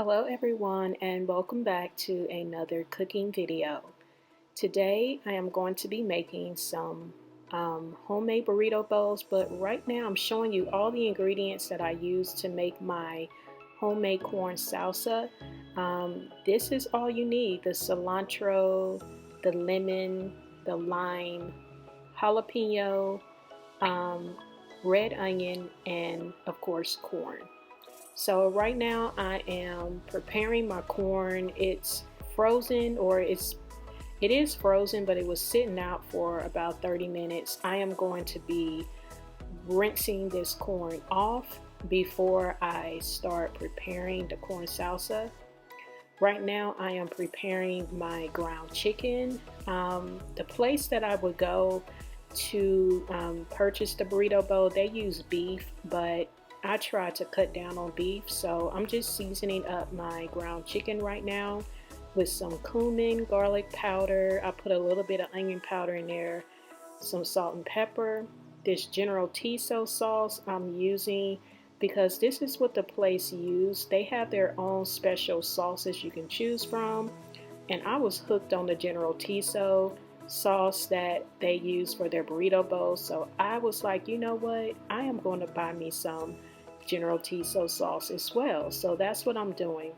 Hello everyone and welcome back to another cooking video. Today I am going to be making some homemade burrito bowls, but right now I'm showing you all the ingredients that I use to make my homemade corn salsa. This is all you need: the cilantro, the lemon, the lime, jalapeno, red onion, and of course corn. So right now I am preparing my corn. It's frozen, or it is frozen, but it was sitting out for about 30 minutes. I am going to be rinsing this corn off before I start preparing the corn salsa. Right now I am preparing my ground chicken. The place that I would go to purchase the burrito bowl, they use beef, but I try to cut down on beef, so I'm just seasoning up my ground chicken right now with some cumin, garlic powder. I put a little bit of onion powder in there, some salt and pepper. This General Tso sauce I'm using because this is what the place used. They have their own special sauces you can choose from, and I was hooked on the General Tso sauce that they use for their burrito bowls. So I was like, you know what, I am going to buy me some General Tso sauce as well. So that's what I'm doing.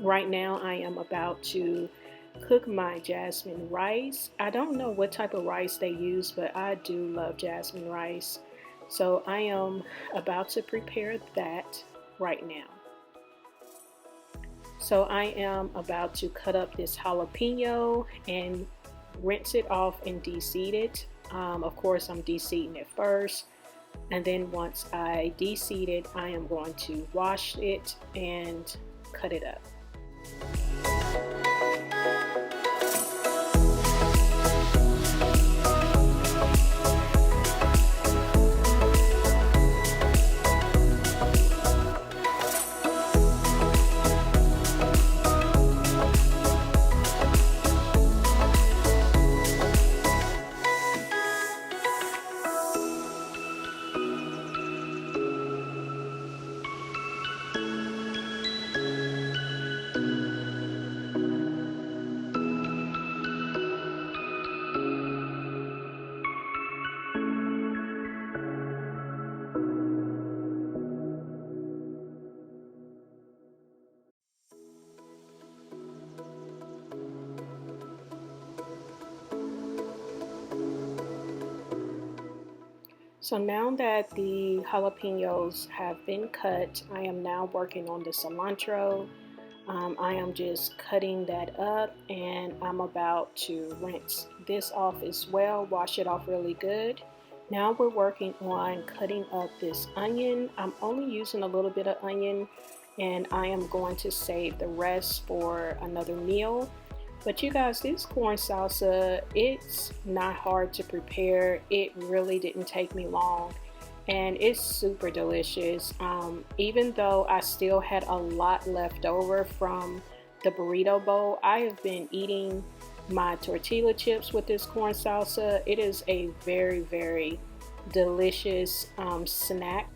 Right now I am about to cook my jasmine rice. I don't know what type of rice they use, but I do love jasmine rice. So I am about to prepare that right now. So I am about to cut up this jalapeno and rinse it off and de-seed it. Of course I'm de-seeding it first, and then once I de-seed it, I am going to wash it and cut it up. So now that the jalapenos have been cut, I am now working on the cilantro. I am just cutting that up, and I'm about to rinse this off as well, wash it off really good. Now we're working on cutting up this onion. I'm only using a little bit of onion, and I am going to save the rest for another meal. But you guys, this corn salsa, it's not hard to prepare. It really didn't take me long, and it's super delicious. Even though I still had a lot left over from the burrito bowl, I have been eating my tortilla chips with this corn salsa. It is a very, very delicious snack.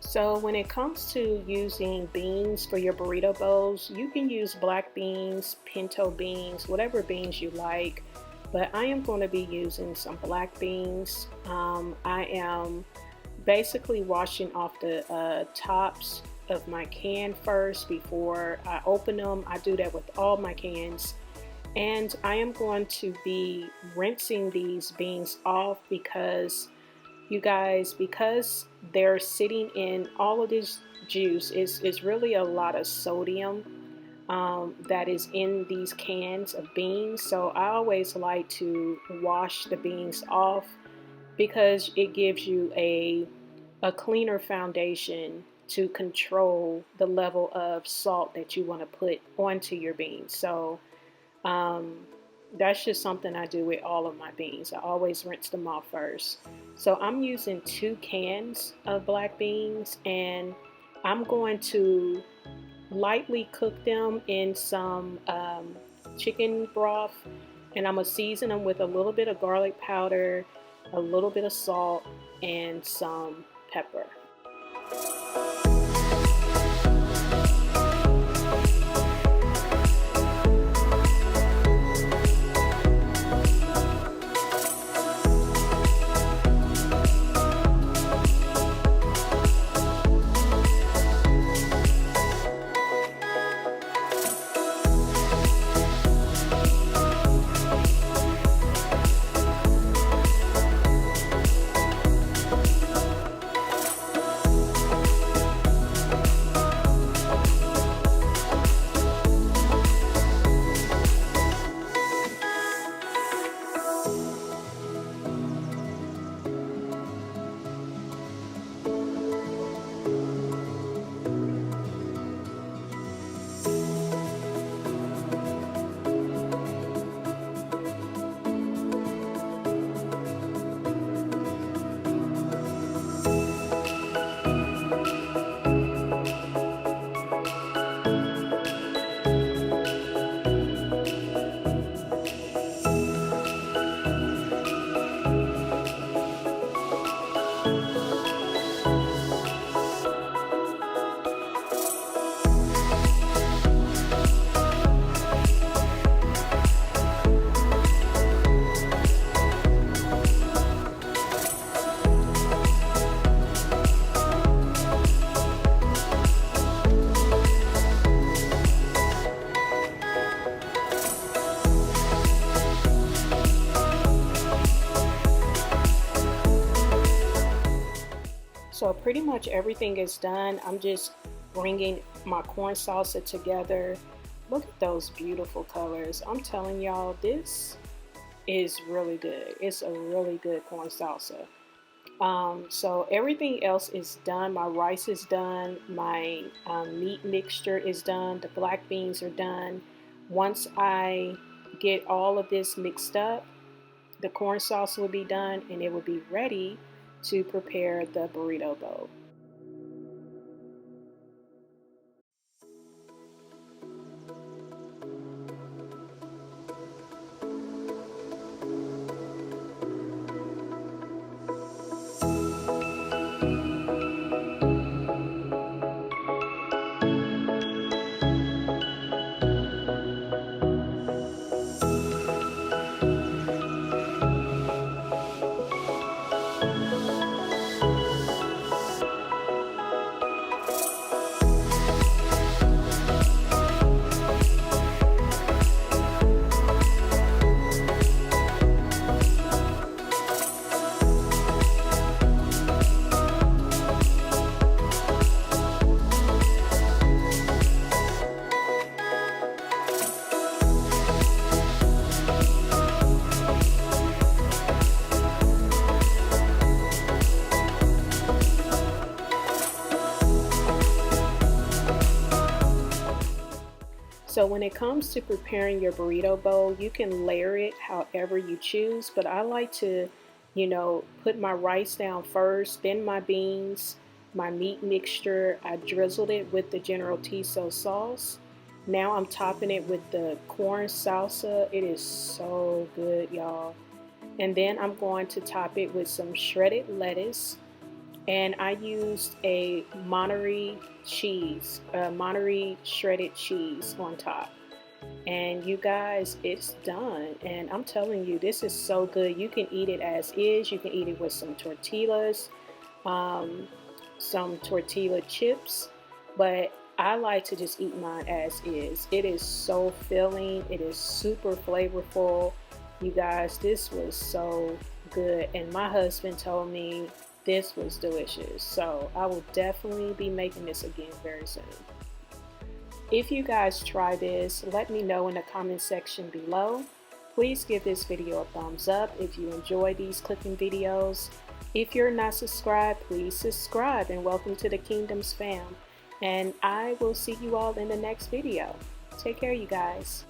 So when it comes to using beans for your burrito bowls, you can use black beans, pinto beans, whatever beans you like. But I am going to be using some black beans. I am basically washing off the tops of my can first before I open them. I do that with all my cans. And I am going to be rinsing these beans off because, you guys, because they're sitting in all of this juice, is really a lot of sodium that is in these cans of beans. So I always like to wash the beans off because it gives you a cleaner foundation to control the level of salt that you want to put onto your beans. So um, that's just something I do with all of my beans. I always rinse them off first. So I'm using 2 cans of black beans, and I'm going to lightly cook them in some chicken broth, and I'm going to season them with a little bit of garlic powder, a little bit of salt, and some pepper. So pretty much everything is done. I'm just bringing my corn salsa together. Look at those beautiful colors. I'm telling y'all, this is really good. It's a really good corn salsa. So everything else is done. My rice is done. My meat mixture is done. The black beans are done. Once I get all of this mixed up, the corn salsa will be done, and it will be ready to prepare the burrito bowl. So when it comes to preparing your burrito bowl, you can layer it however you choose, but I like to, put my rice down first, then my beans, my meat mixture. I drizzled it with the General Tso sauce. Now I'm topping it with the corn salsa. It is so good, y'all. And then I'm going to top it with some shredded lettuce, and I used a Monterey shredded cheese on top. And you guys, it's done. And I'm telling you, this is so good. You can eat it as is. You can eat it with some tortillas. some tortilla chips, but I like to just eat mine as is. It is so filling, it is super flavorful. You guys, this was so good, and my husband told me this was delicious, so I will definitely be making this again very soon. If you guys try this, let me know in the comment section below. Please give this video a thumbs up if you enjoy these cooking videos. If you're not subscribed, please subscribe, and welcome to the Kingdom's fam. And I will see you all in the next video. Take care, you guys.